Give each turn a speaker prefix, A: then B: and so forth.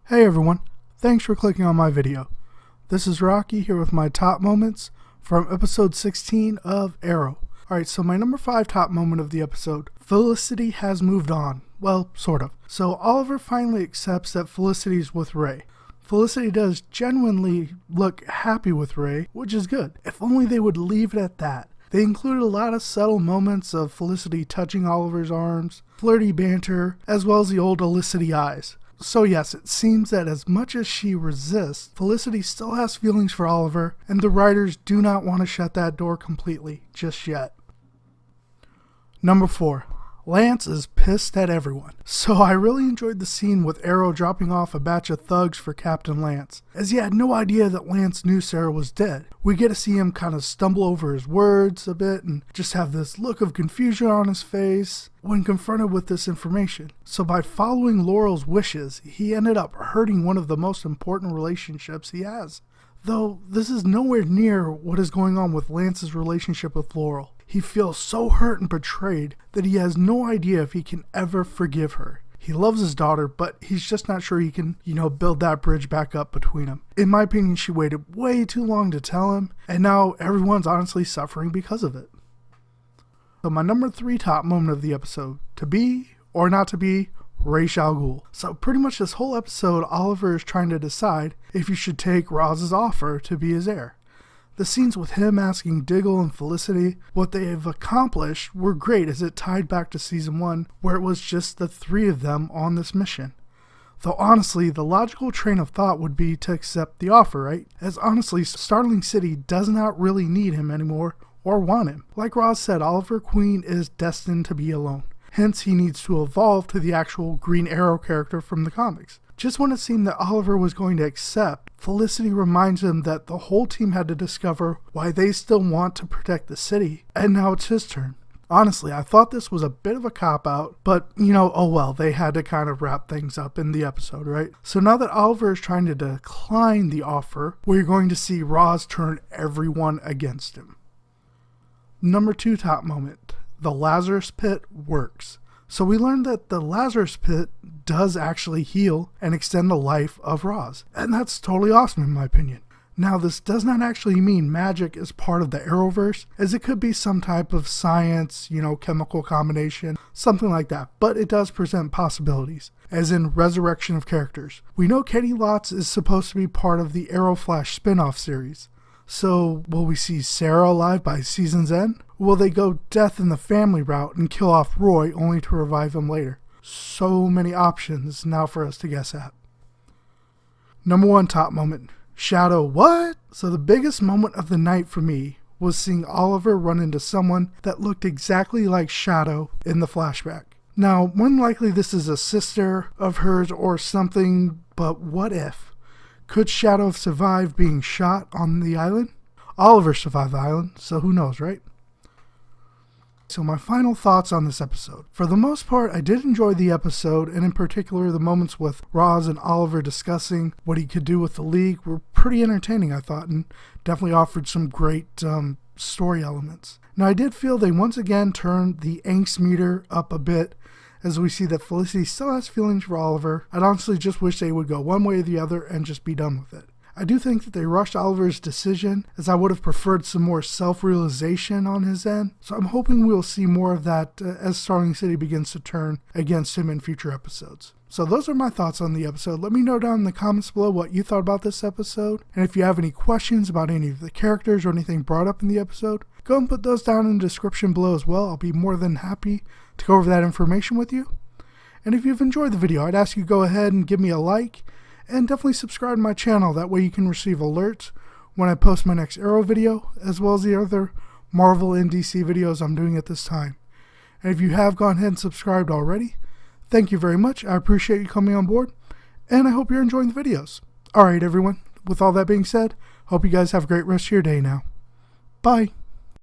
A: Hey everyone, thanks for clicking on my video. This is Rocky here with my top moments from episode 16 of Arrow. Alright, so my number 5 top moment of the episode, Felicity has moved on. Well, sort of. So Oliver finally accepts that Felicity's with Ray. Felicity does genuinely look happy with Ray, which is good. If only they would leave it at that. They included a lot of subtle moments of Felicity touching Oliver's arms, flirty banter, as well as the old Olicity eyes. So yes, it seems that as much as she resists, Felicity still has feelings for Oliver, and the writers do not want to shut that door completely just yet. Number 4. Lance is pissed at everyone. So I really enjoyed the scene with Arrow dropping off a batch of thugs for Captain Lance, as he had no idea that Lance knew Sara was dead. We get to see him kind of stumble over his words a bit and just have this look of confusion on his face when confronted with this information. So by following Laurel's wishes, he ended up hurting one of the most important relationships he has. Though this is nowhere near what is going on with Lance's relationship with Laurel. He feels so hurt and betrayed that he has no idea if he can ever forgive her. He loves his daughter, but he's just not sure he can, build that bridge back up between them. In my opinion, she waited way too long to tell him, and now everyone's honestly suffering because of it. So my number 3 top moment of the episode, to be or not to be Ra's al Ghul. So pretty much this whole episode, Oliver is trying to decide if he should take Roz's offer to be his heir. The scenes with him asking Diggle and Felicity what they have accomplished were great, as it tied back to season 1 where it was just the 3 of them on this mission. Though honestly, the logical train of thought would be to accept the offer, right? As honestly, Starling City does not really need him anymore or want him. Like Roz said, Oliver Queen is destined to be alone. Hence, he needs to evolve to the actual Green Arrow character from the comics. Just when it seemed that Oliver was going to accept, Felicity reminds him that the whole team had to discover why they still want to protect the city, and now it's his turn. Honestly, I thought this was a bit of a cop-out, but, oh well, they had to kind of wrap things up in the episode, right? So now that Oliver is trying to decline the offer, we're going to see Roz turn everyone against him. Number 2 top moment. The Lazarus Pit works. So we learned that the Lazarus Pit does actually heal and extend the life of Roz. And that's totally awesome in my opinion. Now this does not actually mean magic is part of the Arrowverse, as it could be some type of science, chemical combination, something like that. But it does present possibilities, as in resurrection of characters. We know Katie Lotz is supposed to be part of the Arrow Flash spin-off series. So, will we see Sara alive by season's end? Will they go death in the family route and kill off Roy only to revive him later? So many options now for us to guess at. Number 1 top moment. Shadow what? So the biggest moment of the night for me was seeing Oliver run into someone that looked exactly like Shadow in the flashback. Now, more than likely this is a sister of hers or something, but what if? Could Shadow have survived being shot on the island? Oliver survived the island, so who knows, right? So my final thoughts on this episode. For the most part, I did enjoy the episode, and in particular the moments with Roz and Oliver discussing what he could do with the League were pretty entertaining, I thought, and definitely offered some great story elements. Now I did feel they once again turned the angst meter up a bit, as we see that Felicity still has feelings for Oliver. I'd honestly just wish they would go one way or the other and just be done with it. I do think that they rushed Oliver's decision, as I would have preferred some more self-realization on his end. So I'm hoping we'll see more of that as Starling City begins to turn against him in future episodes. So those are my thoughts on the episode. Let me know down in the comments below what you thought about this episode. And if you have any questions about any of the characters or anything brought up in the episode, go and put those down in the description below as well. I'll be more than happy to go over that information with you. And if you've enjoyed the video, I'd ask you to go ahead and give me a like and definitely subscribe to my channel. That way you can receive alerts when I post my next Arrow video, as well as the other Marvel and DC videos I'm doing at this time. And if you have gone ahead and subscribed already, thank you very much. I appreciate you coming on board, and I hope you're enjoying the videos. Alright everyone, with all that being said, hope you guys have a great rest of your day now. Bye.